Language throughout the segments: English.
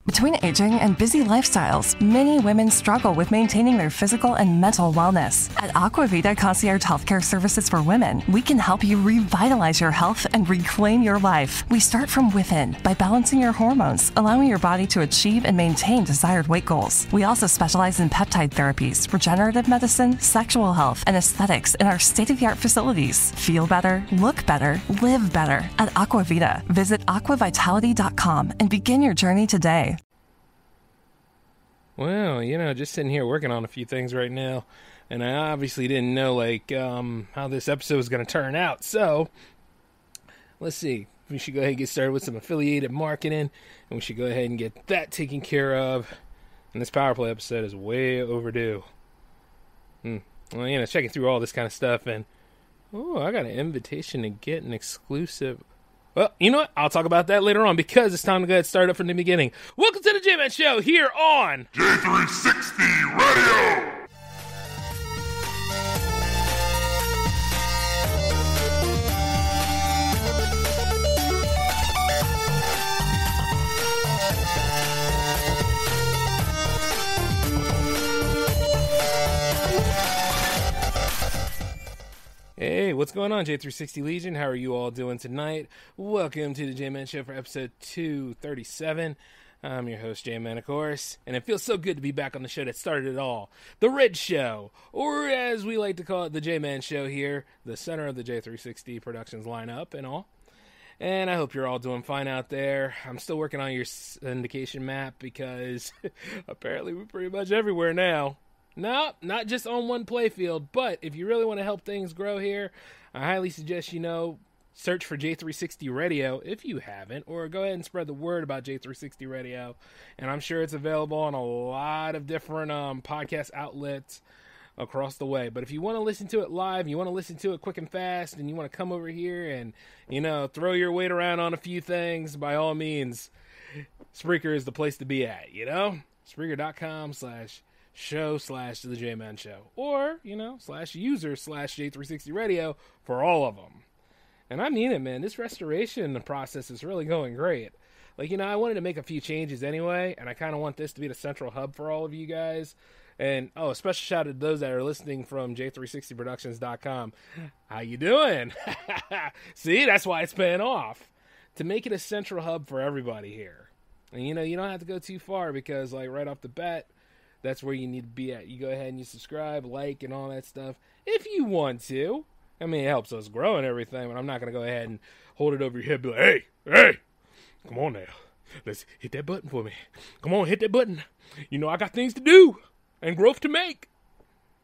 Between aging and busy lifestyles, many women struggle with maintaining their physical and mental wellness. At Aquavita Concierge Healthcare Services for Women, we can help you revitalize your health and reclaim your life. We start from within by balancing your hormones, allowing your body to achieve and maintain desired weight goals. We also specialize in peptide therapies, regenerative medicine, sexual health, and aesthetics in our state-of-the-art facilities. Feel better, look better, live better. At Aquavita, visit aquavitality.com and begin your journey today. Well, just sitting here working on a few things right now, and I obviously didn't know, how this episode was going to turn out, so let's see. We should go ahead and get started with some affiliated marketing, and we should go ahead and get that taken care of, and this Power Play episode is way overdue. Well, checking through all this kind of stuff, and, I got an invitation to get an exclusive... Well, you know what? I'll talk about that later on because it's time to go ahead and start up from the beginning. Welcome to the J-Man Show here on J360 Radio! Hey, what's going on, J360 Legion? How are you all doing tonight? Welcome to the J-Man Show for episode 237. I'm your host, J-Man, of course, and it feels so good to be back on the show that started it all. The Red Show, or as we like to call it, the J-Man Show here, the center of the J360 Productions lineup and all. And I hope you're all doing fine out there. I'm still working on your syndication map because apparently we're pretty much everywhere now. No, not just on one playfield, but if you really want to help things grow here, I highly suggest search for J360 Radio if you haven't, or go ahead and spread the word about J360 Radio. And I'm sure it's available on a lot of different podcast outlets across the way. But if you want to listen to it live, you want to listen to it quick and fast, and you want to come over here and, throw your weight around on a few things, by all means, Spreaker is the place to be at, Spreaker.com/show/The J-Man Show, or, /user/J360 Radio for all of them. And I mean it, man. This restoration process is really going great. I wanted to make a few changes anyway, and I kind of want this to be the central hub for all of you guys. And, a special shout out to those that are listening from J360Productions.com. How you doing? See, that's why it's paying off. To make it a central hub for everybody here. And, you don't have to go too far because, right off the bat, that's where you need to be at. You go ahead and you subscribe, like, and all that stuff if you want to. I mean, it helps us grow and everything, but I'm not going to go ahead and hold it over your head and be like, hey, come on now. Let's hit that button for me. Come on, hit that button. I got things to do and growth to make.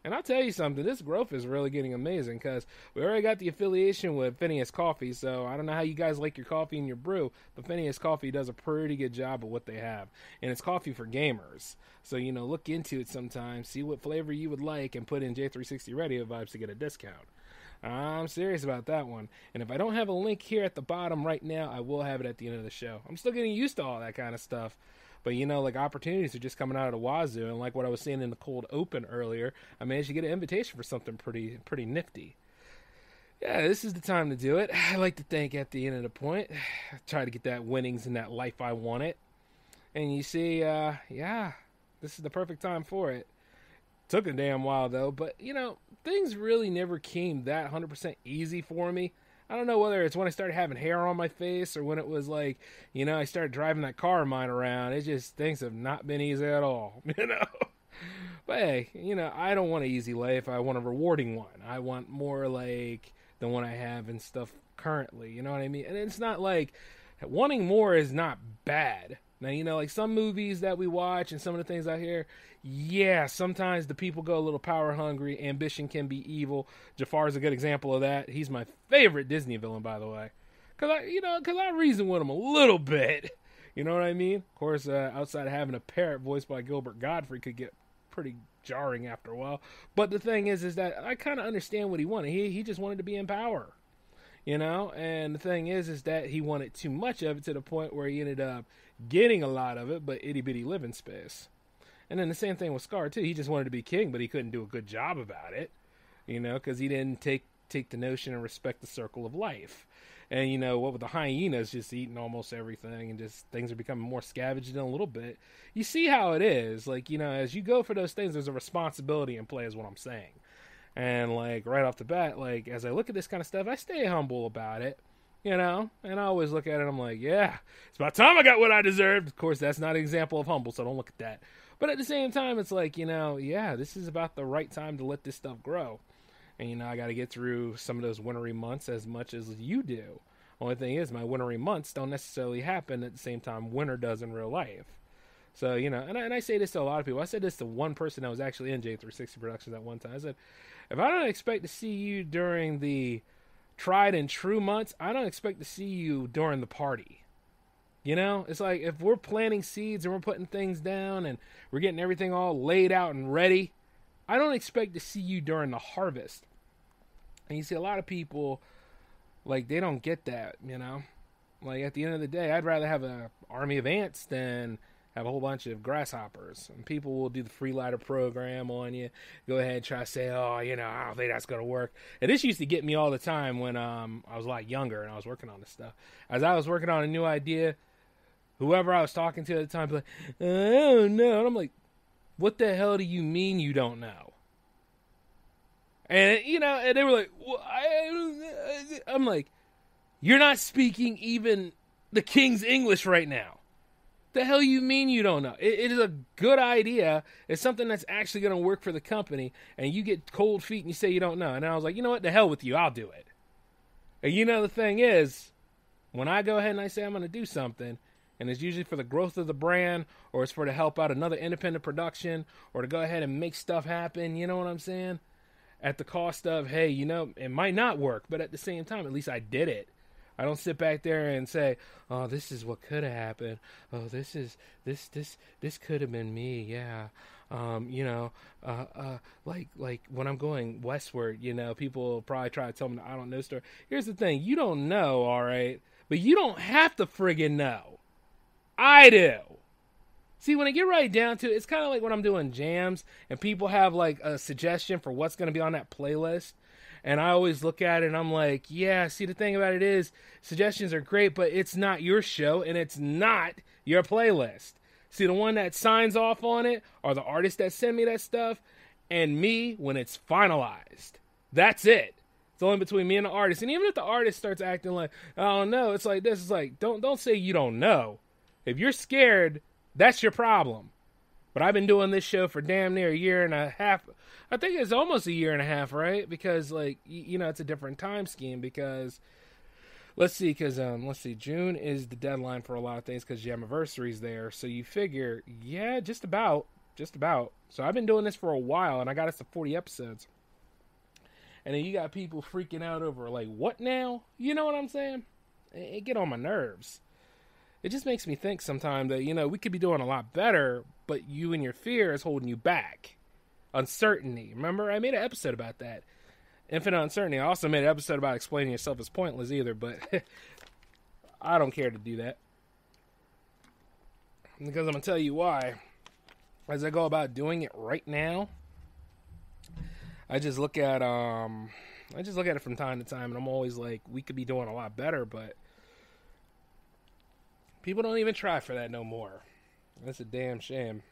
And I'll tell you something, this growth is really getting amazing because we already got the affiliation with Phineas Coffee, so I don't know how you guys like your coffee and your brew, but Phineas Coffee does a pretty good job of what they have. And it's coffee for gamers. So, look into it sometime, see what flavor you would like, and put in J360 Radio Vibes to get a discount. I'm serious about that one. And if I don't have a link here at the bottom right now, I will have it at the end of the show. I'm still getting used to all that kind of stuff. But, opportunities are just coming out of the wazoo. And like what I was saying in the cold open earlier, I managed to get an invitation for something pretty nifty. Yeah, this is the time to do it. I like to think at the end of the point, I try to get that winnings in that life I wanted. And you see, this is the perfect time for it. Took a damn while, though. But, things really never came that 100% easy for me. I don't know whether it's when I started having hair on my face or when it was I started driving that car of mine around. It just, things have not been easy at all, But hey, I don't want an easy life. I want a rewarding one. I want more like the one I have and stuff currently, you know what I mean? And it's not wanting more is not bad. Now, some movies that we watch and some of the things out here, yeah, sometimes the people go a little power hungry. Ambition can be evil. Jafar's a good example of that. He's my favorite Disney villain, by the way. Because I reason with him a little bit. You know what I mean? Of course, outside of having a parrot voiced by Gilbert Gottfried could get pretty jarring after a while. But the thing is that I kind of understand what he wanted. He just wanted to be in power. And the thing is that he wanted too much of it to the point where he ended up getting a lot of it, but itty-bitty living space. And then the same thing with Scar, too. He just wanted to be king, but he couldn't do a good job about it, because he didn't take the notion and respect the circle of life. And, you know, what with the hyenas just eating almost everything and just things are becoming more scavenged in a little bit. You see how it is. Like, you know, as you go for those things, there's a responsibility in play is what I'm saying. And, like, right off the bat, like, as I look at this kind of stuff, I stay humble about it, you know? And I always look at it, I'm like, yeah, it's about time I got what I deserved. Of course, that's not an example of humble, so don't look at that. But at the same time, it's like, you know, yeah, this is about the right time to let this stuff grow. And, you know, I got to get through some of those wintry months as much as you do. Only thing is, my wintry months don't necessarily happen at the same time winter does in real life. So, you know, and I say this to a lot of people. I said this to one person that was actually in J360 Productions at one time. I said, if I don't expect to see you during the tried and true months, I don't expect to see you during the party. You know, it's like if we're planting seeds and we're putting things down and we're getting everything all laid out and ready, I don't expect to see you during the harvest. And you see a lot of people, like, they don't get that, you know. Like, at the end of the day, I'd rather have an army of ants than have a whole bunch of grasshoppers. And people will do the free lighter program on you. Go ahead and try to say, oh, you know, I don't think that's going to work. And this used to get me all the time when I was a lot younger and I was working on this stuff. As I was working on a new idea, whoever I was talking to at the time was like, oh, no. And I'm like, what the hell do you mean you don't know? And, you know, and they were like, well, I'm like, you're not speaking even the King's English right now. The hell you mean you don't know? It is a good idea. It's something that's actually going to work for the company, and you get cold feet and you say you don't know. And I was like, you know what? The hell with you. I'll do it. And you know, the thing is, when I go ahead and I say I'm going to do something, and it's usually for the growth of the brand, or it's for to help out another independent production, or to go ahead and make stuff happen, you know what I'm saying? At the cost of, hey, you know, it might not work, but at the same time, at least I did it. I don't sit back there and say, oh, this is what could have happened. Oh, this could have been me, yeah. You know, like when I'm going westward, you know, people probably try to tell me I don't know story. Here's the thing, you don't know, all right? But you don't have to friggin' know. I do. See, when I get right down to it, it's kind of like when I'm doing jams and people have like a suggestion for what's going to be on that playlist. And I always look at it and I'm like, yeah, see, the thing about it is suggestions are great, but it's not your show and it's not your playlist. See, the one that signs off on it are the artists that send me that stuff and me when it's finalized. That's it. It's only between me and the artist. And even if the artist starts acting like, oh, no, it's like this. It's like, don't say you don't know. If you're scared, that's your problem. But I've been doing this show for damn near a year and a half. I think it's almost a year and a half, right? Because, like, you know, it's a different time scheme because, let's see, June is the deadline for a lot of things because your anniversary's there. So you figure, yeah, just about. So I've been doing this for a while and I got us to 40 episodes. And then you got people freaking out over, like, what now? You know what I'm saying? It get on my nerves. It just makes me think sometimes that, you know, we could be doing a lot better, but you and your fear is holding you back. Uncertainty. Remember, I made an episode about that. Infinite uncertainty. I also made an episode about explaining yourself as pointless either, but I don't care to do that. Because I'm going to tell you why. As I go about doing it right now, I just look at it from time to time, and I'm always like, we could be doing a lot better, but people don't even try for that no more. That's a damn shame.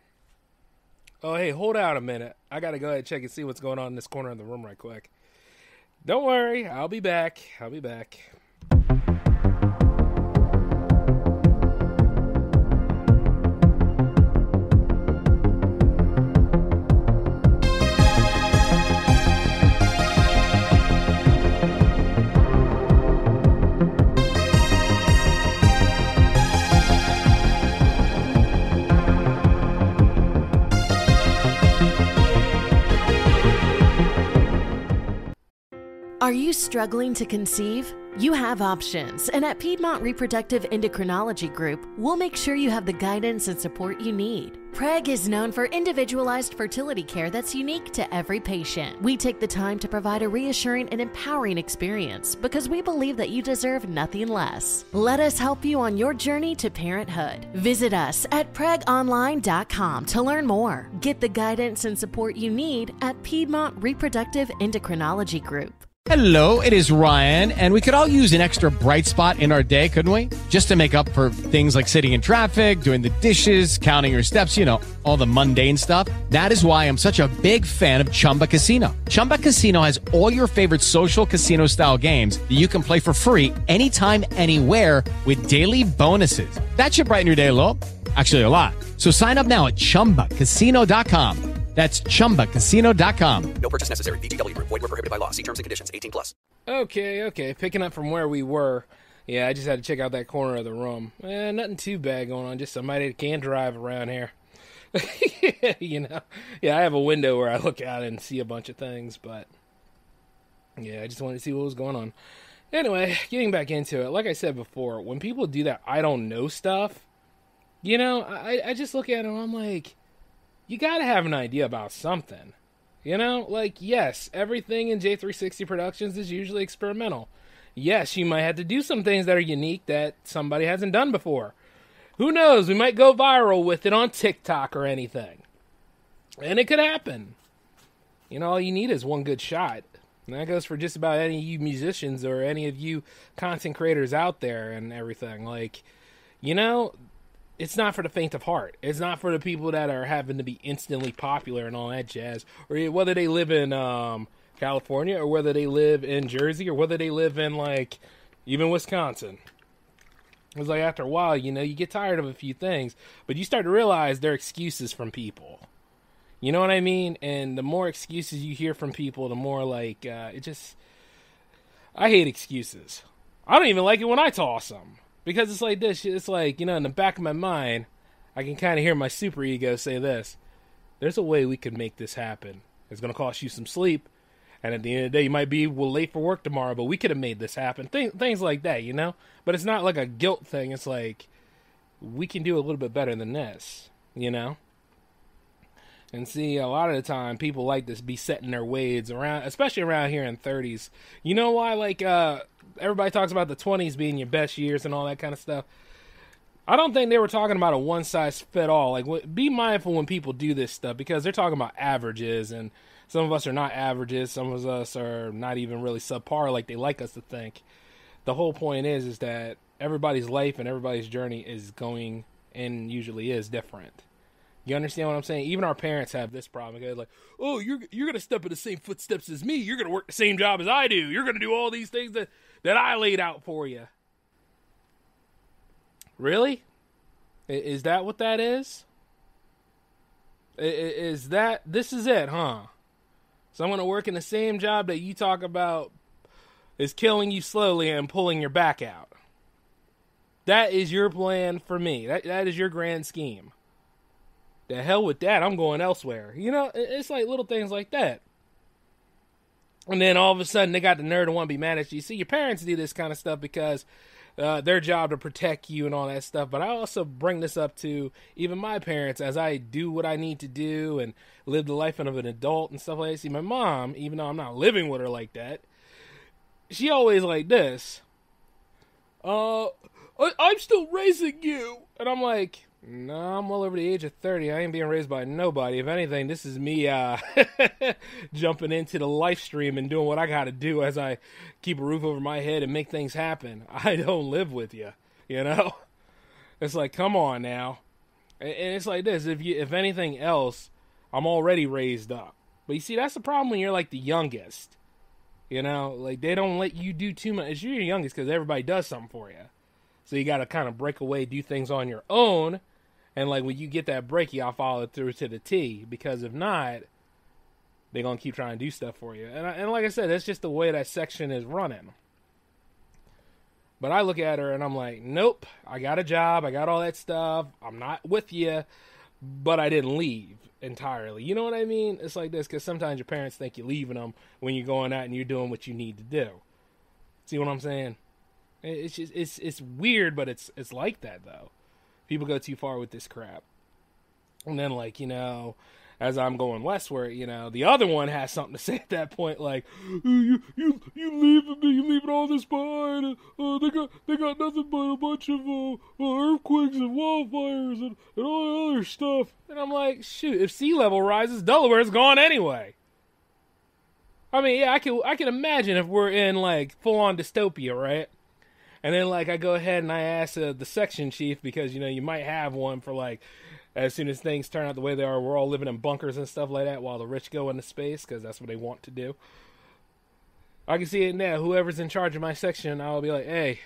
Oh, hey, hold out a minute. I got to go ahead and check and see what's going on in this corner of the room right quick. Don't worry. I'll be back. Are you struggling to conceive? You have options, and at Piedmont Reproductive Endocrinology Group, we'll make sure you have the guidance and support you need. PREG is known for individualized fertility care that's unique to every patient. We take the time to provide a reassuring and empowering experience because we believe that you deserve nothing less. Let us help you on your journey to parenthood. Visit us at pregonline.com to learn more. Get the guidance and support you need at Piedmont Reproductive Endocrinology Group. Hello, it is Ryan, and we could all use an extra bright spot in our day, couldn't we? Just to make up for things like sitting in traffic, doing the dishes, counting your steps, you know, all the mundane stuff. That is why I'm such a big fan of Chumba Casino. Chumba Casino has all your favorite social casino-style games that you can play for free anytime, anywhere with daily bonuses. That should brighten your day a little. Actually, a lot. So sign up now at ChumbaCasino.com. That's ChumbaCasino.com. No purchase necessary. VGW Group. Void where prohibited by law. See terms and conditions. 18+. Okay. Picking up from where we were. Yeah, I just had to check out that corner of the room. Nothing too bad going on. Just somebody that can drive around here. You know? Yeah, I have a window where I look out and see a bunch of things, but yeah, I just wanted to see what was going on. Anyway, getting back into it. Like I said before, when people do that I don't know stuff, you know, I just look at it and I'm like, you gotta have an idea about something. You know, like, yes, everything in J360 Productions is usually experimental. Yes, you might have to do some things that are unique that somebody hasn't done before. Who knows? We might go viral with it on TikTok or anything. And it could happen. You know, all you need is one good shot. And that goes for just about any of you musicians or any of you content creators out there and everything. Like, you know, it's not for the faint of heart. It's not for the people that are having to be instantly popular and all that jazz. Or whether they live in California or whether they live in Jersey or whether they live in, like, even Wisconsin. It's like after a while, you know, you get tired of a few things. But you start to realize they're excuses from people. You know what I mean? And the more excuses you hear from people, the more, like, it just... I hate excuses. I don't even like it when I toss them. Because it's like this, it's like, you know, in the back of my mind, I can kind of hear my super ego say this. There's a way we could make this happen. It's going to cost you some sleep. And at the end of the day, you might be late for work tomorrow, but we could have made this happen. Things like that, you know? But it's not like a guilt thing. It's like, we can do a little bit better than this, you know? And see, a lot of the time, people like to be set in their ways, around, especially around here in 30s. You know why, like, everybody talks about the 20s being your best years and all that kind of stuff. I don't think they were talking about a one-size-fit-all. Like, be mindful when people do this stuff because they're talking about averages, and some of us are not averages. Some of us are not even really subpar like they like us to think. The whole point is that everybody's life and everybody's journey is going and usually is different. You understand what I'm saying? Even our parents have this problem. They're like, oh, you're going to step in the same footsteps as me. You're going to work the same job as I do. You're going to do all these things that I laid out for you. Really? Is that what that is? Is that, this is it, huh? So I'm going to work in the same job that you talk about is killing you slowly and pulling your back out. That is your plan for me. That is your grand scheme. The hell with that, I'm going elsewhere. You know, it's like little things like that. And then all of a sudden, they got the nerve to want to be mad at you. See, your parents do this kind of stuff because their job to protect you and all that stuff. But I also bring this up to even my parents as I do what I need to do and live the life of an adult and stuff like that. See, my mom, even though I'm not living with her like that, she always like this. I'm still raising you. And I'm like... No, I'm well over the age of 30. I ain't being raised by nobody. If anything, this is me jumping into the life stream and doing what I got to do as I keep a roof over my head and make things happen. I don't live with you, you know? It's like, come on now. And it's like this. If anything else, I'm already raised up. But you see, that's the problem when you're like the youngest. You know? Like, they don't let you do too much. You're your youngest because everybody does something for you. So you got to kind of break away, do things on your own. And, like, when you get that break, y'all follow it through to the T. Because if not, they're going to keep trying to do stuff for you. And like I said, that's just the way that section is running. But I look at her and I'm like, nope, I got a job. I got all that stuff. I'm not with you. But I didn't leave entirely. You know what I mean? It's like this because sometimes your parents think you're leaving them when you're going out and you're doing what you need to do. See what I'm saying? It's just, it's weird, but it's like that, though. People go too far with this crap. And then, like, you know, as I'm going westward, you know, the other one has something to say at that point, like, you leaving me, you leaving all this behind, they got nothing but a bunch of earthquakes and wildfires and all that other stuff. And I'm like, shoot, if sea level rises, Delaware's gone anyway. I mean, yeah, I can imagine if we're in, like, full-on dystopia, right? And then, like, I go ahead and I ask the section chief, because, you know, you might have one for, like, as soon as things turn out the way they are, we're all living in bunkers and stuff like that while the rich go into space, because that's what they want to do. I can see it now. Whoever's in charge of my section, I'll be like, hey,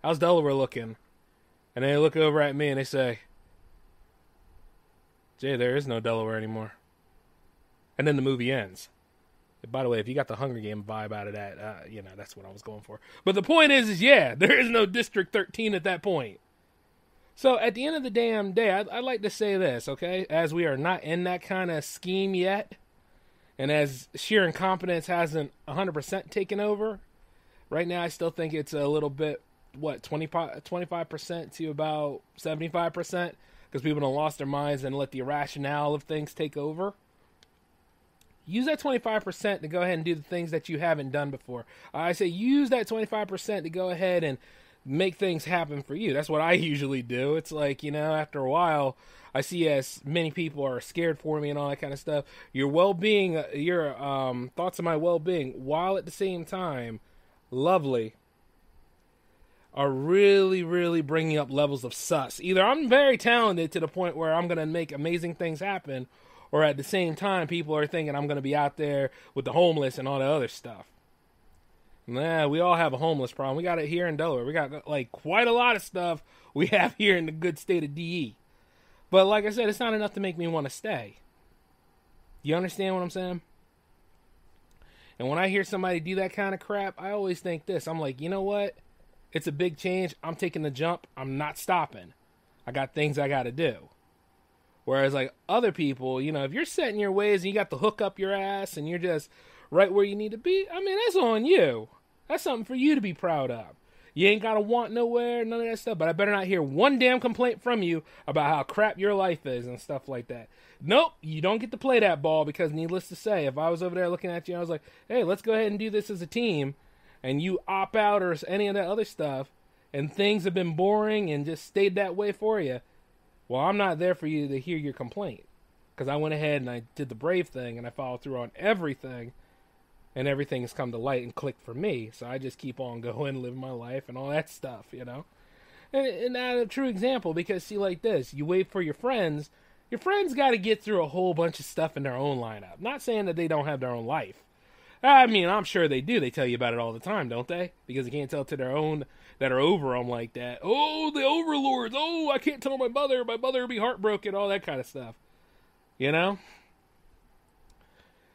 how's Delaware looking? And they look over at me and they say, Jay, there is no Delaware anymore. And then the movie ends. By the way, if you got the Hunger Game vibe out of that, you know, that's what I was going for. But the point is yeah, there is no District 13 at that point. So at the end of the damn day, I'd like to say this, okay? As we are not in that kind of scheme yet, and as sheer incompetence hasn't 100% taken over, right now I still think it's a little bit, 25% to about 75%, because people have lost their minds and let the irrationale of things take over. Use that 25% to go ahead and do the things that you haven't done before. I say use that 25% to go ahead and make things happen for you. That's what I usually do. It's like, you know, after a while, I see as many people are scared for me and all that kind of stuff. Your well-being, your thoughts of my well-being, while at the same time, lovely, are really, really bringing up levels of sus. Either I'm very talented to the point where I'm going to make amazing things happen, or at the same time, people are thinking I'm going to be out there with the homeless and all the other stuff. Nah, we all have a homeless problem. We got it here in Delaware. We got, like, quite a lot of stuff we have here in the good state of DE. But like I said, it's not enough to make me want to stay. You understand what I'm saying? And when I hear somebody do that kind of crap, I always think this. I'm like, you know what? It's a big change. I'm taking the jump. I'm not stopping. I got things I got to do. Whereas, like, other people, you know, if you're set in your ways and you got the hook up your ass and you're just right where you need to be, I mean, that's on you. That's something for you to be proud of. You ain't got to want nowhere, none of that stuff. But I better not hear one damn complaint from you about how crap your life is and stuff like that. Nope, you don't get to play that ball, because needless to say, if I was over there looking at you and I was like, hey, let's go ahead and do this as a team, and you opt out or any of that other stuff, and things have been boring and just stayed that way for you, well, I'm not there for you to hear your complaint, because I went ahead and I did the brave thing and I followed through on everything, and everything has come to light and clicked for me. So I just keep on going, living my life and all that stuff, you know. And that's a true example, because see, like this, you wait for your friends. Your friends got to get through a whole bunch of stuff in their own lineup. Not saying that they don't have their own life. I mean, I'm sure they do. They tell you about it all the time, don't they? Because they can't tell to their own that are over them like that. Oh, the overlords. Oh, I can't tell my mother. My mother will be heartbroken. All that kind of stuff. You know?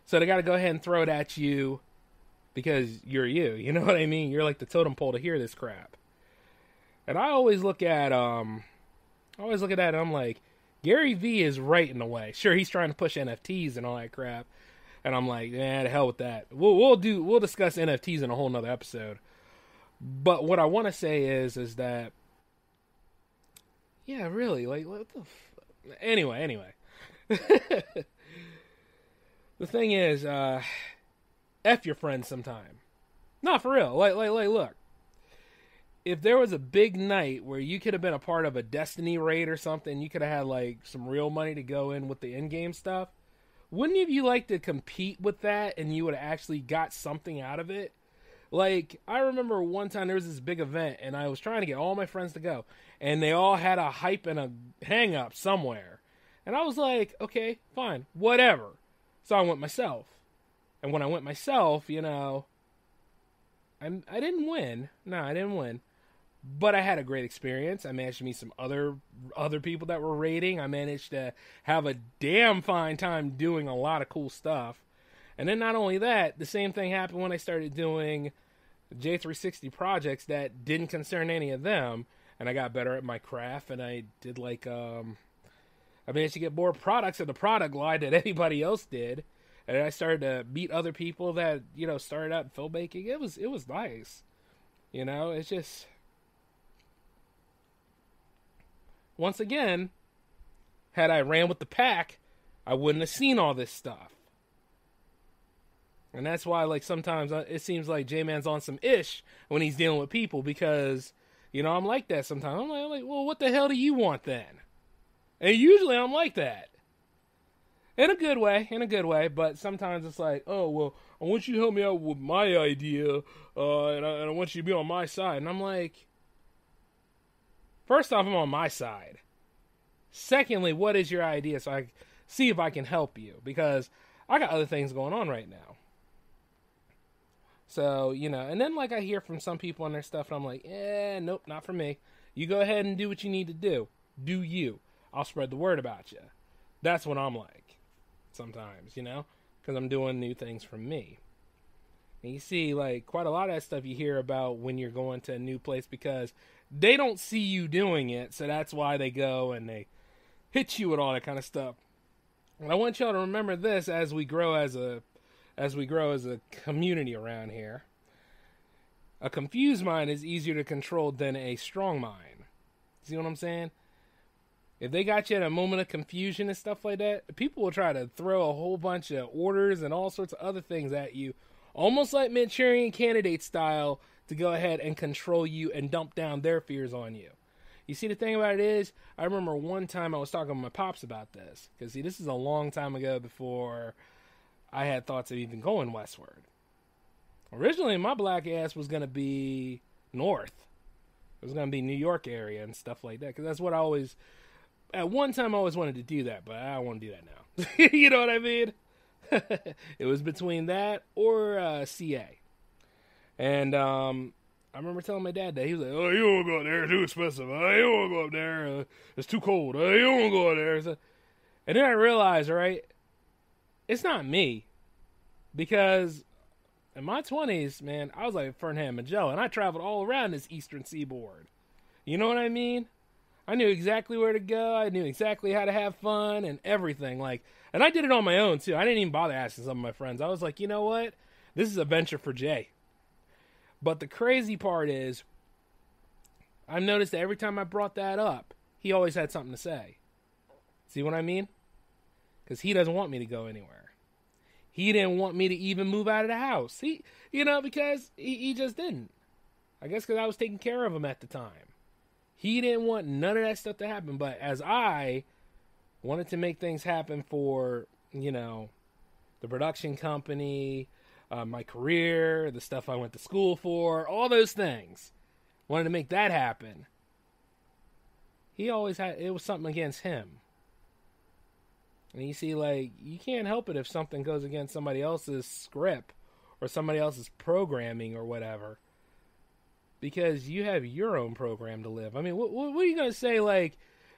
So they got to go ahead and throw it at you because you're you. You know what I mean? You're like the totem pole to hear this crap. And I always look at it, I'm like, Gary Vee is right in a way. Sure, he's trying to push NFTs and all that crap. And I'm like, to hell with that. We'll discuss NFTs in a whole nother episode. But what I want to say is that, yeah, really, like, what the anyway. The thing is, F your friends sometime. Not for real. Like, look. If there was a big night where you could have been a part of a Destiny raid or something, you could have had, like, some real money to go in with the in-game stuff, wouldn't you like to compete with that and you would have actually got something out of it? Like, I remember one time there was this big event and I was trying to get all my friends to go, and they all had a hype and a hang-up somewhere. And I was like, okay, fine, whatever. So I went myself. And when I went myself, you know, I didn't win. No, I didn't win. But I had a great experience. I managed to meet some other people that were raiding. I managed to have a damn fine time doing a lot of cool stuff. And then not only that, the same thing happened when I started doing J360 projects that didn't concern any of them. And I got better at my craft, and I did like, I managed to get more products in the product line than anybody else did. And I started to meet other people that, you know, started out in filmmaking. It was nice. You know, it's just, once again, had I ran with the pack, I wouldn't have seen all this stuff. And that's why, like, sometimes it seems like J-Man's on some ish when he's dealing with people, because, you know, I'm like that sometimes. I'm like, well, what the hell do you want then? And usually I'm like that. In a good way, but sometimes it's like, oh, well, I want you to help me out with my idea, and I want you to be on my side. And I'm like, first off, I'm on my side. Secondly, what is your idea so I see if I can help you? Because I got other things going on right now. So, and then like I hear from some people on their stuff, and I'm like, nope, not for me. You go ahead and do what you need to do. Do you. I'll spread the word about you. That's what I'm like. Sometimes, because I'm doing new things for me. And you see, like, quite a lot of that stuff you hear about when you're going to a new place because they don't see you doing it, so that's why they go and they hit you with all that kind of stuff. And I want y'all to remember this as we grow as a community around here. A confused mind is easier to control than a strong mind. See what I'm saying? If they got you in a moment of confusion and stuff like that, people will try to throw a whole bunch of orders and all sorts of other things at you, almost like Manchurian Candidate style, to go ahead and control you and dump down their fears on you. You see, the thing about it is, I remember one time I was talking with my pops about this, because see, this is a long time ago before I had thoughts of even going westward. Originally, my black ass was going to be north. It was going to be New York area and stuff like that, because that's what I always... At one time, I always wanted to do that, but I don't want to do that now. You know what I mean? It was between that or CA. And I remember telling my dad that. He was like, oh, you don't want to go up there. It's too expensive. You don't want to go up there. It's too cold. You don't want to go up there. So, and then I realized, right, it's not me. Because in my 20s, man, I was like Fernand Magellan, and I traveled all around this eastern seaboard. You know what I mean? I knew exactly where to go. I knew exactly how to have fun and everything. And I did it on my own, too. I didn't even bother asking some of my friends. I was like, you know what? This is a venture for Jay. But the crazy part is, I've noticed that every time I brought that up, he always had something to say. See what I mean? Because he doesn't want me to go anywhere. He didn't want me to even move out of the house. Because he just didn't. I guess because I was taking care of him at the time. He didn't want none of that stuff to happen. But as I wanted to make things happen for, the production company, my career, the stuff I went to school for, all those things, wanted to make that happen. He always had, it was something against him. And you see, you can't help it if something goes against somebody else's script or somebody else's programming or whatever. Because you have your own program to live. I mean, what are you going to say,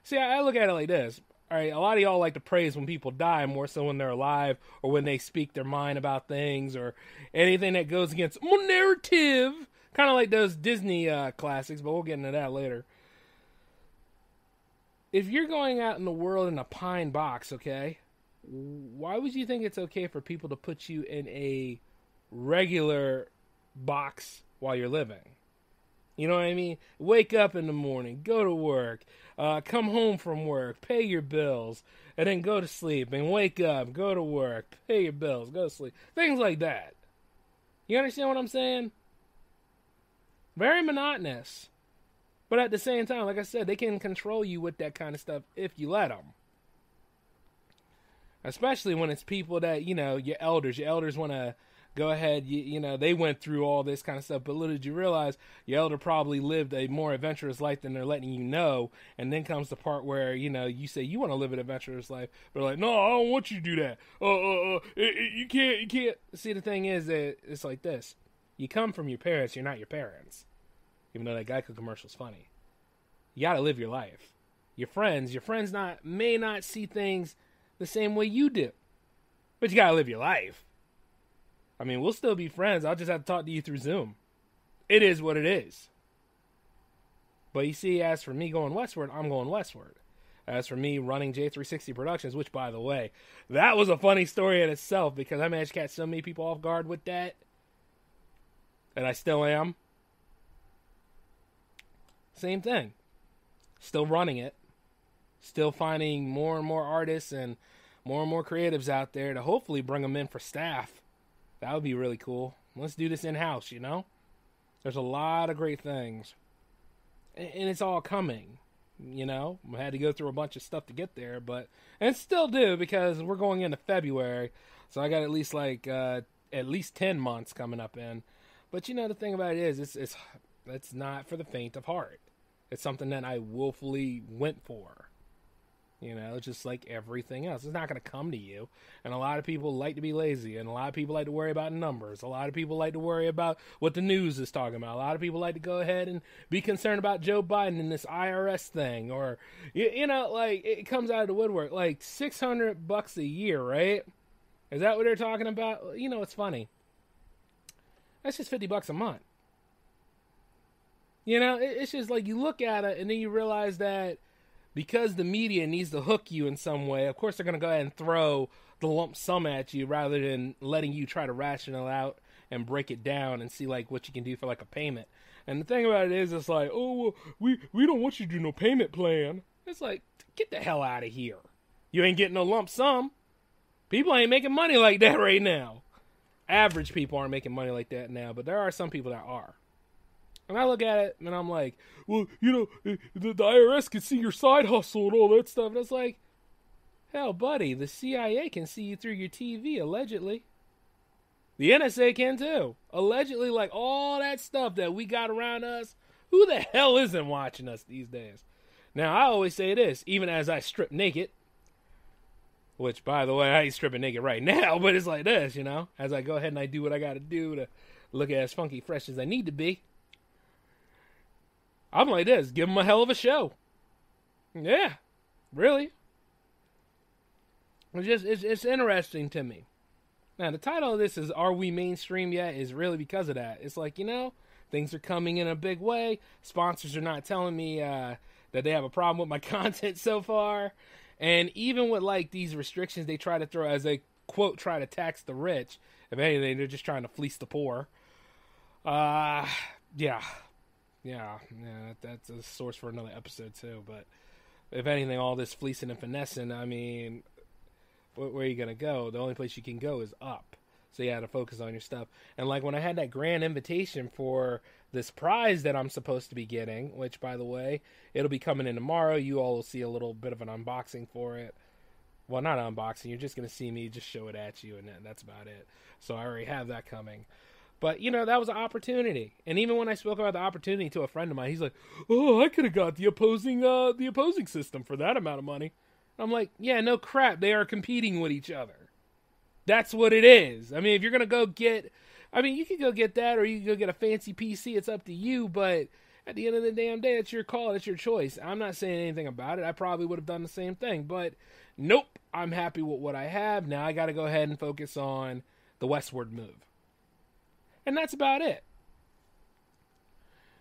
see, I look at it like this. All right, a lot of y'all like to praise when people die more so when they're alive or when they speak their mind about things or anything that goes against my narrative. Kind of like those Disney classics, but we'll get into that later. If you're going out in the world in a pine box, okay, why would you think it's okay for people to put you in a regular box while you're living? You know what I mean? Wake up in the morning, go to work, come home from work, pay your bills, and then go to sleep, and wake up, go to work, pay your bills, go to sleep. Things like that. You understand what I'm saying? Very monotonous. But at the same time, like I said, they can control you with that kind of stuff if you let them. Especially when it's people that, your elders. Your elders want to go ahead, they went through all this kind of stuff, but little did you realize your elder probably lived a more adventurous life than they're letting you know, and then comes the part where, you say you want to live an adventurous life, but they're like, no, I don't want you to do that. You can't. See, the thing is that it's like this. You come from your parents, you're not your parents. Even though that Geico commercial's funny. You gotta live your life. Your friends may not see things the same way you do, but you gotta live your life. I mean, we'll still be friends. I'll just have to talk to you through Zoom. It is what it is. But you see, as for me going westward, I'm going westward. As for me running J360 Productions, which, by the way, that was a funny story in itself because I managed to catch so many people off guard with that. And I still am. Same thing. Still running it. Still finding more and more artists and more creatives out there to hopefully bring them in for staff. That would be really cool. Let's do this in-house, There's a lot of great things. And it's all coming. You know, I had to go through a bunch of stuff to get there, and still do, because we're going into February, so I got at least 10 months coming up in. But you know, the thing about it is, it's not for the faint of heart. It's something that I willfully went for. You know, just like everything else. It's not going to come to you. And a lot of people like to be lazy. And a lot of people like to worry about numbers. A lot of people like to worry about what the news is talking about. A lot of people like to go ahead and be concerned about Joe Biden and this IRS thing. Or, you know, like, it comes out of the woodwork. Like, $600 a year, right? Is that what they're talking about? You know, it's funny. That's just $50 a month. You know, it's just like you look at it and then you realize that because the media needs to hook you in some way, of course they're going to go ahead and throw the lump sum at you rather than letting you try to ration it out and break it down and see like what you can do for like a payment. And the thing about it is, it's like, oh, well, we don't want you to do no payment plan. It's like, get the hell out of here. You ain't getting no lump sum. People ain't making money like that right now. Average people aren't making money like that now, but there are some people that are. And I look at it, and I'm like, well, you know, the IRS can see your side hustle and all that stuff. And it's like, hell, buddy, the CIA can see you through your TV, allegedly. The NSA can, too. Allegedly, like, all that stuff that we got around us, who the hell isn't watching us these days? Now, I always say this, even as I strip naked, which, by the way, I ain't stripping naked right now, but it's like this, you know, as I go ahead and I do what I got to do to look as funky fresh as I need to be. I'm like this, give them a hell of a show. Yeah, really. It's interesting to me. Now, the title of this is, Are We Mainstream Yet? Is really because of that. It's like, you know, things are coming in a big way. Sponsors are not telling me that they have a problem with my content so far. And even with, like, these restrictions they try to throw as they, quote, try to tax the rich. If anything, they're just trying to fleece the poor. Yeah, that's a source for another episode, too. But if anything, all this fleecing and finessing, I mean, where are you going to go? The only place you can go is up. So you have to focus on your stuff. And, like, when I had that grand invitation for this prize that I'm supposed to be getting, which, by the way, it'll be coming in tomorrow. You all will see a little bit of an unboxing for it. Well, not an unboxing. You're just going to see me just show it at you, and that's about it. So I already have that coming. But, you know, that was an opportunity. And even when I spoke about the opportunity to a friend of mine, he's like, oh, I could have got the opposing system for that amount of money. I'm like, yeah, no crap. They are competing with each other. That's what it is. I mean, if you're going to go get, I mean, you could go get that or you could go get a fancy PC. It's up to you. But at the end of the damn day, it's your call. It's your choice. I'm not saying anything about it. I probably would have done the same thing. But nope, I'm happy with what I have. Now I got to go ahead and focus on the Westward move. And that's about it.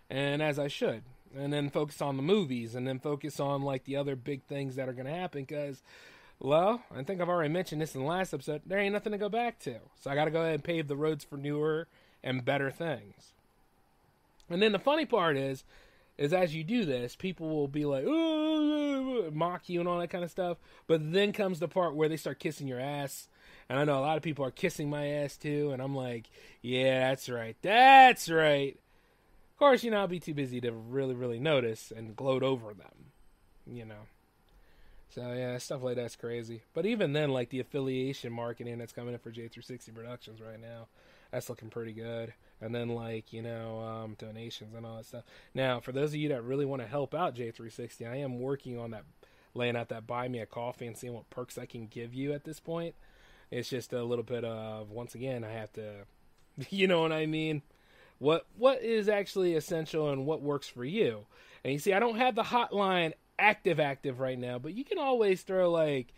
And as I should. And then focus on the movies. And then focus on, like, the other big things that are going to happen. Because, well, I think I've already mentioned this in the last episode. There ain't nothing to go back to. So I got to go ahead and pave the roads for newer and better things. And then the funny part is as you do this, people will be like, oh, mock you and all that kind of stuff. But then comes the part where they start kissing your ass. And I know a lot of people are kissing my ass too, and I'm like, yeah, that's right. That's right. Of course, you know, I'll be too busy to really, really notice and gloat over them, you know. So, yeah, stuff like that's crazy. But even then, like, the affiliation marketing that's coming in for J360 Productions right now, that's looking pretty good. And then, like, you know, donations and all that stuff. Now, for those of you that really want to help out J360, I am working on that, laying out that buy me a coffee and seeing what perks I can give you at this point. It's just a little bit of, once again, I have to, you know what I mean? What is actually essential and what works for you. And you see, I don't have the hotline active right now, but you can always throw, like,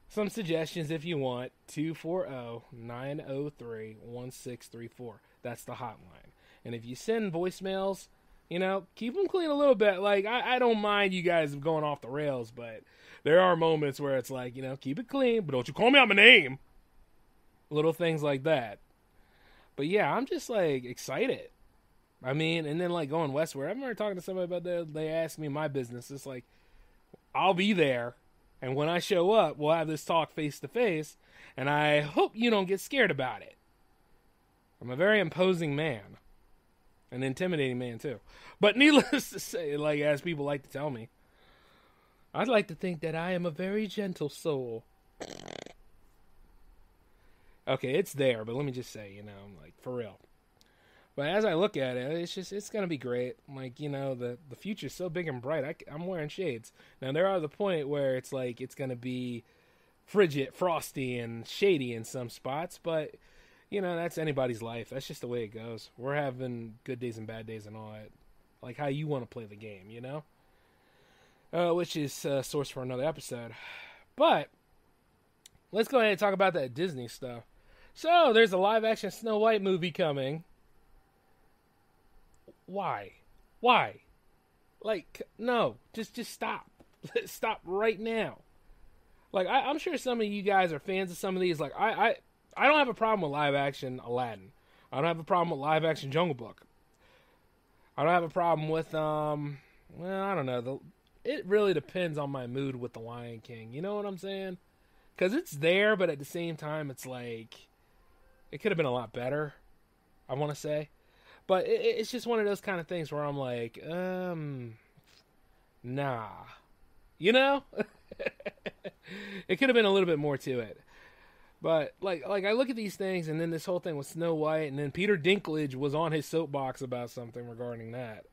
some suggestions if you want. 240-903-1634. That's the hotline. And if you send voicemails, you know, keep them clean a little bit. Like, I don't mind you guys going off the rails, but there are moments where it's like, you know, keep it clean, but don't you call me out my name. Little things like that. But yeah, I'm just, like, excited. I mean, and then, like, going westward. I remember talking to somebody about that. They asked me my business. It's like, I'll be there. And when I show up, we'll have this talk face to face. And I hope you don't get scared about it. I'm a very imposing man. An intimidating man, too. But needless to say, like, as people like to tell me, I'd like to think that I am a very gentle soul. Okay, it's there, but let me just say, like, for real. But as I look at it, it's going to be great. Like, the future's so big and bright. I'm wearing shades. Now, there are the point where it's like it's going to be frigid, frosty, and shady in some spots, but, that's anybody's life. That's just the way it goes. We're having good days and bad days and all that. Like how you want to play the game, which is a source for another episode. But let's go ahead and talk about that Disney stuff. So, there's a live-action Snow White movie coming. Why? Like, no. Just stop. Stop right now. Like, I'm sure some of you guys are fans of some of these. Like, I don't have a problem with live-action Aladdin. I don't have a problem with live-action Jungle Book. I don't have a problem with, I don't know. It really depends on my mood with The Lion King. You know what I'm saying? Because it's there, but at the same time, it's like, it could have been a lot better, I want to say. But it's just one of those kind of things where I'm like, nah. It could have been a little bit more to it. But, like I look at these things, and then this whole thing with Snow White, and then Peter Dinklage was on his soapbox about something regarding that.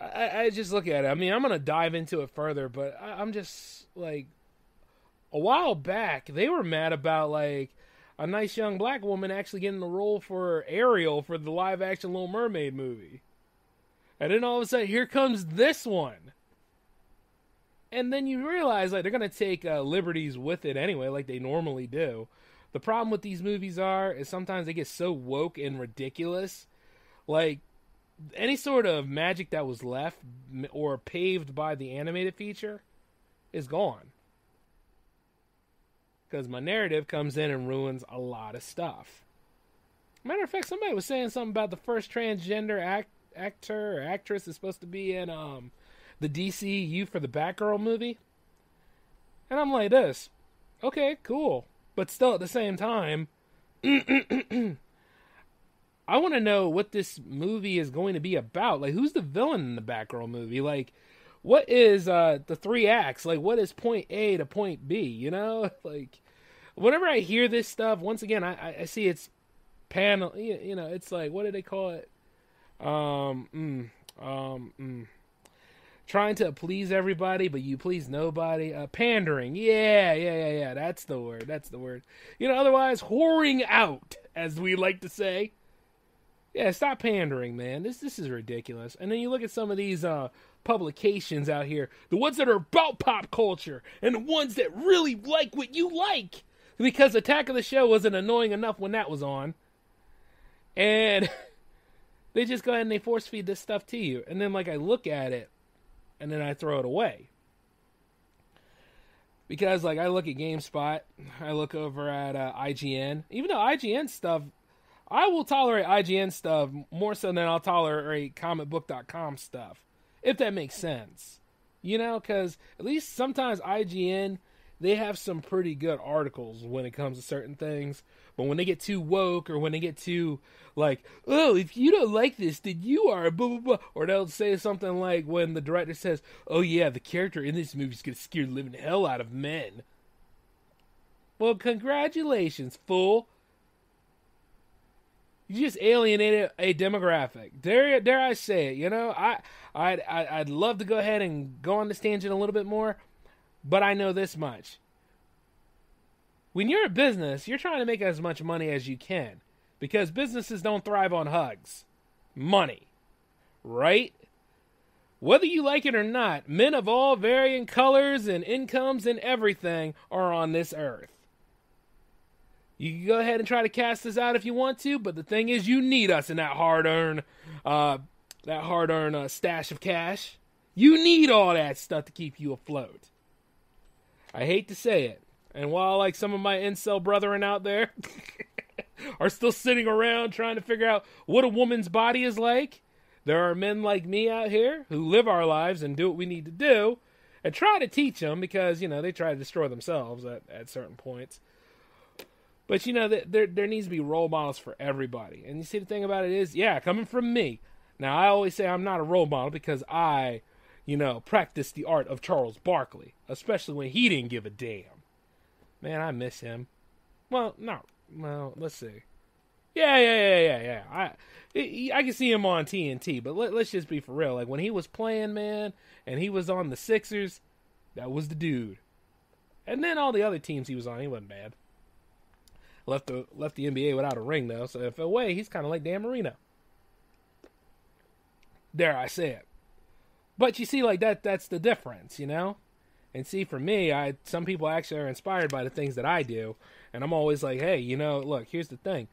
I just look at it. I mean, I'm going to dive into it further, but I'm just, like, a while back, they were mad about, like, a nice young black woman actually getting the role for Ariel for the live-action Little Mermaid movie. And then all of a sudden, here comes this one. And then you realize, like, they're going to take liberties with it anyway, like they normally do. The problem with these movies is sometimes they get so woke and ridiculous. Like, any sort of magic that was left or paved by the animated feature is gone. Because my narrative comes in and ruins a lot of stuff. Matter of fact, somebody was saying something about the first transgender actor or actress is supposed to be in the DCU for the Batgirl movie. And I'm like this. Okay, cool. But still at the same time, I want to know what this movie is going to be about. Like, who's the villain in the Batgirl movie? Like, what is the 3 acts? Like, what is point A to point B? Like, whenever I hear this stuff, once again, I see it's panel. It's like, what do they call it? Trying to please everybody, but you please nobody. Pandering. Yeah. That's the word. Otherwise, whoring out, as we like to say. Yeah, stop pandering, man. This is ridiculous. And then you look at some of these publications out here, the ones that are about pop culture, and the ones that really like what you like, because Attack of the Show wasn't annoying enough when that was on, and they just go ahead and they force feed this stuff to you. And then, like, I look at it, and then I throw it away. Because, like, I look at GameSpot, I look over at IGN, even though IGN stuff, I will tolerate IGN stuff more so than I'll tolerate comicbook.com stuff, if that makes sense. Because at least sometimes IGN, they have some pretty good articles when it comes to certain things. But when they get too woke, or when they get too, like, oh, if you don't like this, then you are blah, blah, blah. Or they'll say something like when the director says, oh yeah, the character in this movie is going to scare the living hell out of men. Well, congratulations, fool. You just alienated a demographic. Dare I say it? I'd love to go ahead and go on this tangent a little bit more, but I know this much. When you're a business, you're trying to make as much money as you can, because businesses don't thrive on hugs. Money. Right? Whether you like it or not, men of all varying colors and incomes and everything are on this earth. You can go ahead and try to cast us out if you want to, but the thing is, you need us in that hard-earned stash of cash. You need all that stuff to keep you afloat. I hate to say it, and while, like, some of my incel brethren out there are still sitting around trying to figure out what a woman's body is like, there are men like me out here who live our lives and do what we need to do, and try to teach them, because, they try to destroy themselves at certain points. But, there needs to be role models for everybody. And you see, the thing about it is, yeah, coming from me. Now, I always say I'm not a role model because I, practice the art of Charles Barkley, especially when he didn't give a damn. Man, I miss him. Well, let's see. Yeah. I can see him on TNT, but let's just be for real. Like, when he was playing, man, and he was on the Sixers, that was the dude. And then all the other teams he was on, he wasn't bad. Left the NBA without a ring, though, so if away, he's kind of like Dan Marino. Dare I say it. But you see, like, that's the difference, And see, for me, some people actually are inspired by the things that I do, and I'm always like, hey, look, here's the thing.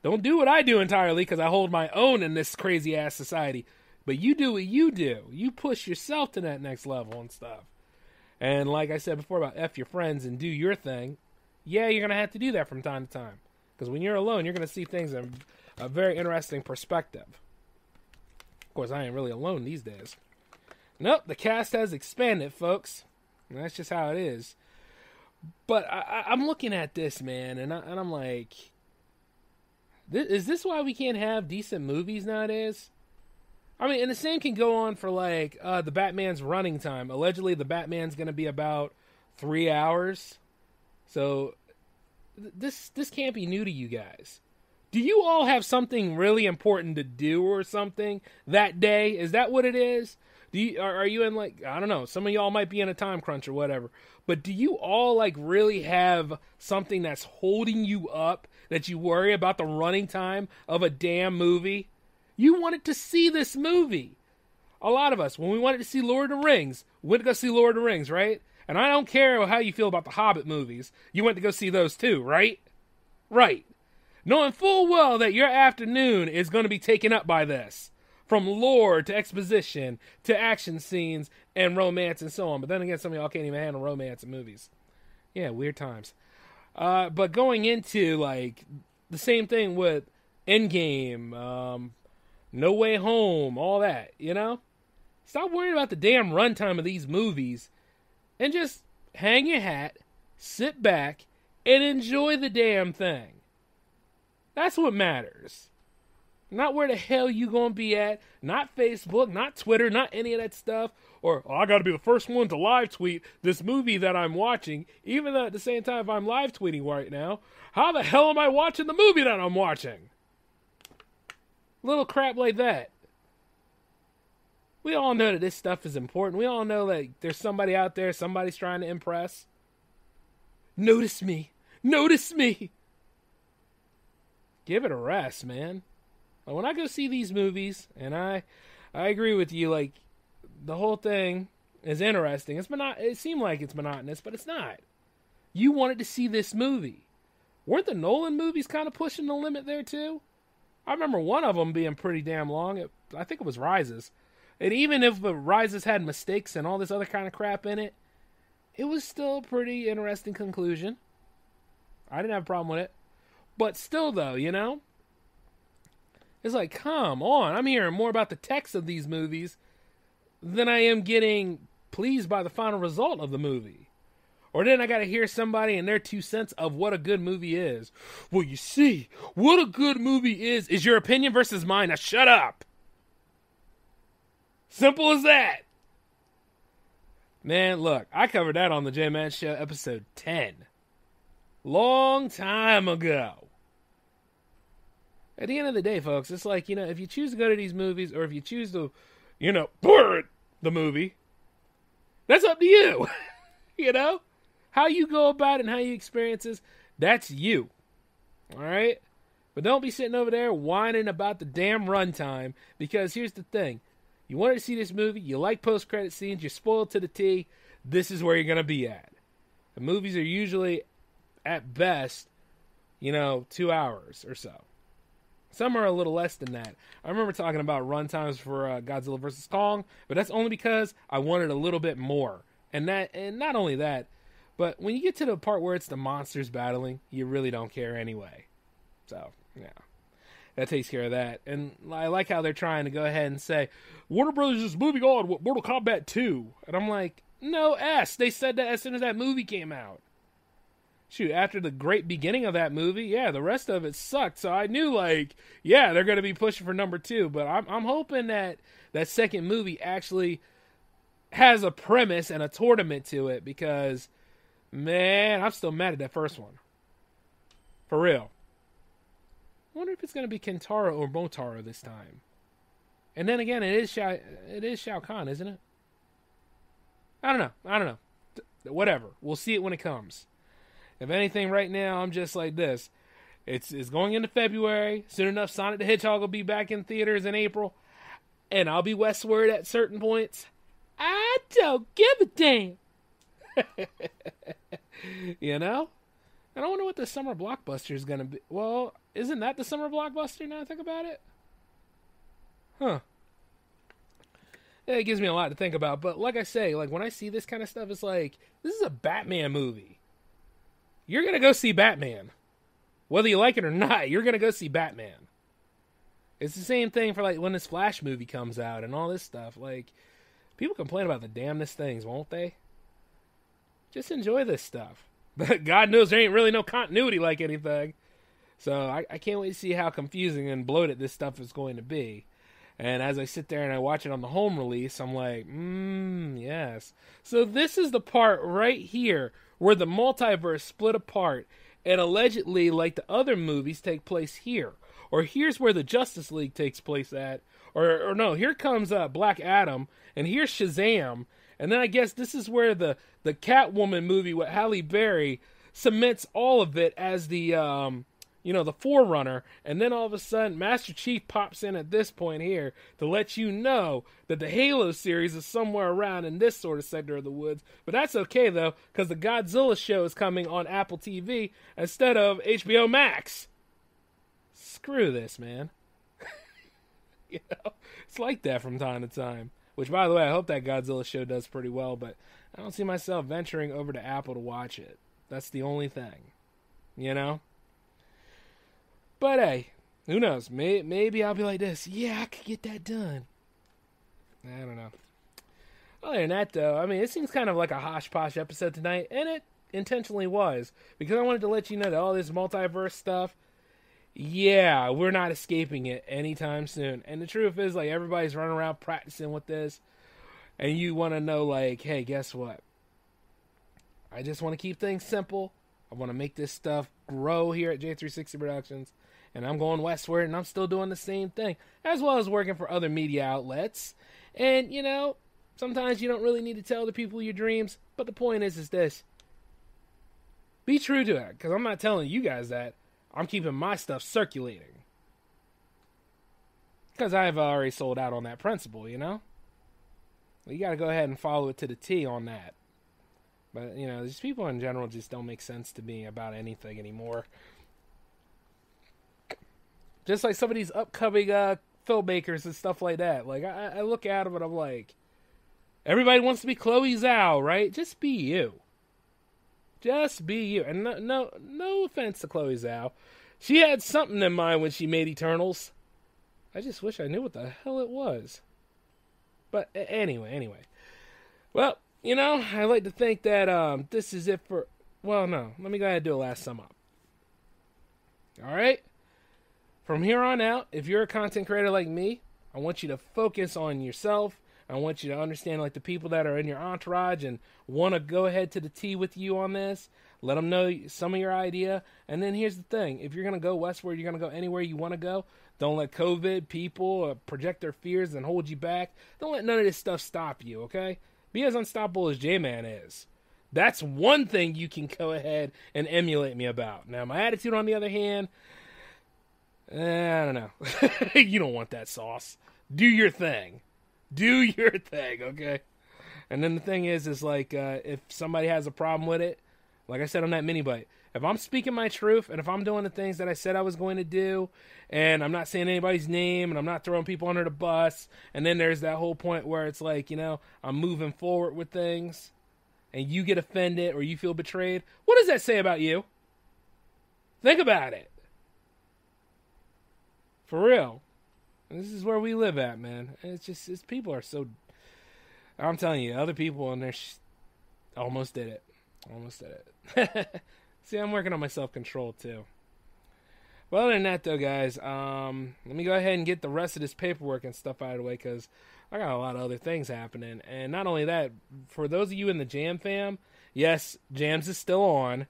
Don't do what I do entirely, because I hold my own in this crazy-ass society. But you do what you do. You push yourself to that next level and stuff. And like I said before about F your friends and do your thing, yeah, you're going to have to do that from time to time. Because when you're alone, you're going to see things in a very interesting perspective. Of course, I ain't really alone these days. Nope, the cast has expanded, folks. And that's just how it is. But I'm looking at this, man, and I'm like, is this why we can't have decent movies nowadays? I mean, and the same can go on for, like, the Batman's running time. Allegedly, the Batman's going to be about 3 hours. So, this can't be new to you guys. Do you all have something really important to do or something that day? Is that what it is? Are you in, like, I don't know, some of y'all might be in a time crunch or whatever. But do you all, like, really have something that's holding you up that you worry about the running time of a damn movie? You wanted to see this movie. A lot of us, when we wanted to see Lord of the Rings, went to go see Lord of the Rings, right? And I don't care how you feel about the Hobbit movies. You went to go see those too, right? Right. Knowing full well that your afternoon is going to be taken up by this. From lore to exposition to action scenes and romance and so on. But then again, some of y'all can't even handle romance in movies. Yeah, weird times. But going into, like, the same thing with Endgame, No Way Home, all that, Stop worrying about the damn runtime of these movies and just hang your hat, sit back, and enjoy the damn thing. That's what matters. Not where the hell you gonna be at, not Facebook, not Twitter, not any of that stuff, or, I gotta be the first one to live tweet this movie that I'm watching, even though at the same time if I'm live tweeting right now, how the hell am I watching the movie that I'm watching? Little crap like that. We all know that this stuff is important. We all know that there's somebody out there, somebody's trying to impress. Notice me. Notice me. Give it a rest, man. When I go see these movies, and I agree with you, like, the whole thing is interesting. It seemed like it's monotonous, but it's not. You wanted to see this movie. Weren't the Nolan movies kind of pushing the limit there, too? I remember one of them being pretty damn long. I think it was Rises. And even if the Rises had mistakes and all this other kind of crap in it, it was still a pretty interesting conclusion. I didn't have a problem with it. But still, though, it's like, come on. I'm hearing more about the text of these movies than I am getting pleased by the final result of the movie. Or then I got to hear somebody and their 2 cents of what a good movie is. Well, you see, what a good movie is your opinion versus mine. Now shut up. Simple as that. Man, look, I covered that on the J-Man Show episode 10. Long time ago. At the end of the day, folks, it's like, if you choose to go to these movies or if you choose to, bird the movie, that's up to you. How you go about it and how you experience this, that's you. All right? But don't be sitting over there whining about the damn runtime, because here's the thing. You wanted to see this movie, you like post-credit scenes, you're spoiled to the T, this is where you're going to be at. The movies are usually, at best, 2 hours or so. Some are a little less than that. I remember talking about runtimes for Godzilla vs. Kong, but that's only because I wanted a little bit more. And not only that, but when you get to the part where it's the monsters battling, you really don't care anyway. So, yeah. That takes care of that. And I like how they're trying to go ahead and say, Warner Brothers is moving on with Mortal Kombat 2. And I'm like, no S. They said that as soon as that movie came out. Shoot, after the great beginning of that movie, yeah, the rest of it sucked. So I knew, they're going to be pushing for number 2. But I'm hoping that that second movie actually has a premise and a tournament to it because, man, I'm still mad at that first one. For real. I wonder if it's going to be Kentaro or Motaro this time. And then again, it is Shao Kahn, isn't it? I don't know. Whatever. We'll see it when it comes. If anything, right now, I'm just like this. It's going into February. Soon enough, Sonic the Hedgehog will be back in theaters in April. And I'll be Westward at certain points. I don't give a damn. You know? And I wonder what the summer blockbuster is going to be. Well, isn't that the summer blockbuster now I think about it? Huh. Yeah, it gives me a lot to think about. But like I say, like when I see this kind of stuff, it's like, this is a Batman movie. You're going to go see Batman. Whether you like it or not, you're going to go see Batman. It's the same thing for like when this Flash movie comes out and all this stuff. Like, people complain about the damnedest things, won't they? Just enjoy this stuff. But God knows there ain't really no continuity like anything. So I can't wait to see how confusing and bloated this stuff is going to be. And as I sit there and I watch it on the home release, I'm like, yes. So this is the part right here where the multiverse split apart and allegedly, like the other movies, take place here. Or here's where the Justice League takes place at. Or no, here comes Black Adam, and here's Shazam. And then I guess this is where the Catwoman movie with Halle Berry cements all of it as the the forerunner. And then all of a sudden, Master Chief pops in at this point here to let you know that the Halo series is somewhere around in this sort of sector of the woods. But that's okay, though, because the Godzilla show is coming on Apple TV instead of HBO Max. Screw this, man. It's like that from time to time. Which, by the way, I hope that Godzilla show does pretty well, but I don't see myself venturing over to Apple to watch it. That's the only thing. But hey, who knows? Maybe I'll be like this. Yeah, I could get that done. I don't know. Other than that, though, I mean, it seems kind of like a hosh-posh episode tonight, and it intentionally was. Because I wanted to let you know that all this multiverse stuff, yeah, we're not escaping it anytime soon. And the truth is, like, everybody's running around practicing with this. And you want to know, like, hey, guess what? I just want to keep things simple. I want to make this stuff grow here at J360 Productions. And I'm going Westward, and I'm still doing the same thing. As well as working for other media outlets. And, sometimes you don't really need to tell the people your dreams. But the point is this. Be true to it. Because I'm not telling you guys that. I'm keeping my stuff circulating. Because I've already sold out on that principle, Well, you got to go ahead and follow it to the T on that. But, these people in general just don't make sense to me about anything anymore. Just like some of these upcoming filmmakers and stuff like that. Like, I look at them and I'm like, everybody wants to be Chloe Zhao, right? Just be you. Just be you. And no offense to Chloe Zhao. She had something in mind when she made Eternals. I just wish I knew what the hell it was. But anyway. Well, I like to think that this is it for... Well, no. Let me go ahead and do a last sum up. Alright? From here on out, if you're a content creator like me, I want you to focus on yourself. I want you to understand, like, the people that are in your entourage and want to go ahead to the T with you on this. Let them know some of your idea. And then here's the thing. If you're going to go westward, you're going to go anywhere you want to go. Don't let COVID, people project their fears and hold you back. Don't let none of this stuff stop you, okay? Be as unstoppable as J-Man is. That's one thing you can go ahead and emulate me about. Now, my attitude, on the other hand, I don't know. You don't want that sauce. Do your thing. Do your thing, okay? And then the thing is like, if somebody has a problem with it, like I said on that mini bite, if I'm speaking my truth and if I'm doing the things that I said I was going to do, and I'm not saying anybody's name and I'm not throwing people under the bus, and then there's that whole point where it's like, I'm moving forward with things, and you get offended or you feel betrayed, what does that say about you? Think about it. For real. This is where we live at, man. It's people are so... I'm telling you, other people in there almost did it. Almost did it. See, I'm working on my self-control, too. Well, other than that, though, guys, let me go ahead and get the rest of this paperwork and stuff out of the way, because I got a lot of other things happening. And not only that, for those of you in the Jam fam, yes, Jams is still on.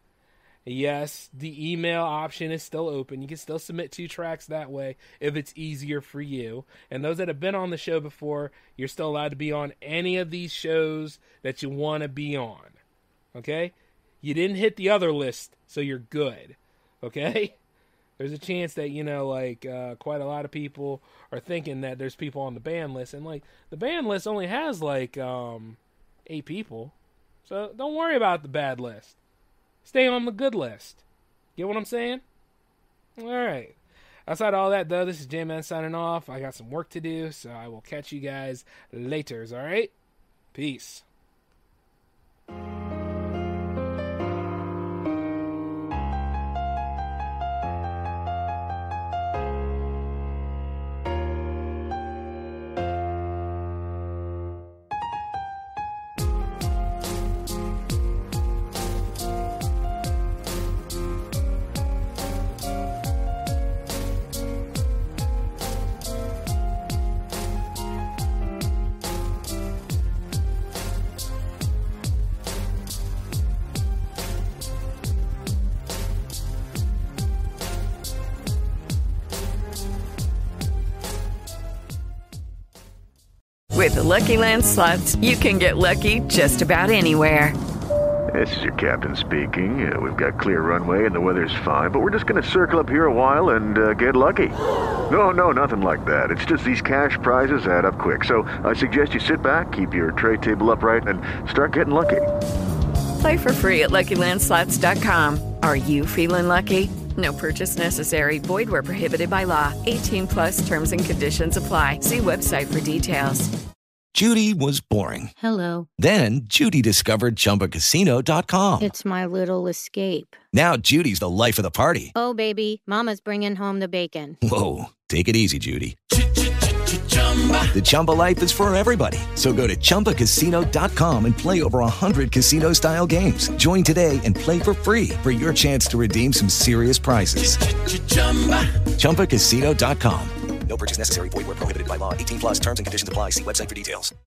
Yes, the email option is still open. You can still submit 2 tracks that way if it's easier for you. And those that have been on the show before, you're still allowed to be on any of these shows that you want to be on. Okay? You didn't hit the other list, so you're good. Okay? There's a chance that, quite a lot of people are thinking that there's people on the ban list. And, the ban list only has, 8 people. So don't worry about the bad list. Stay on the good list. Get what I'm saying? All right. Outside of all that, though, this is J-Man signing off. I got some work to do, so I will catch you guys later, all right? Peace. With the Lucky Land Slots, you can get lucky just about anywhere. This is your captain speaking. We've got clear runway and the weather's fine, but we're just going to circle up here a while and get lucky. No, nothing like that. It's just these cash prizes add up quick. So I suggest you sit back, keep your tray table upright, and start getting lucky. Play for free at LuckyLandSlots.com. Are you feeling lucky? No purchase necessary. Void where prohibited by law. 18+ terms and conditions apply. See website for details. Judy was boring. Hello. Then Judy discovered ChumbaCasino.com. It's my little escape. Now Judy's the life of the party. Oh, baby, mama's bringing home the bacon. Whoa, take it easy, Judy. The Chumba life is for everybody. So go to ChumbaCasino.com and play over 100 casino-style games. Join today and play for free for your chance to redeem some serious prizes. ChumbaCasino.com. No purchase necessary. Void where prohibited by law. 18+ terms and conditions apply. See website for details.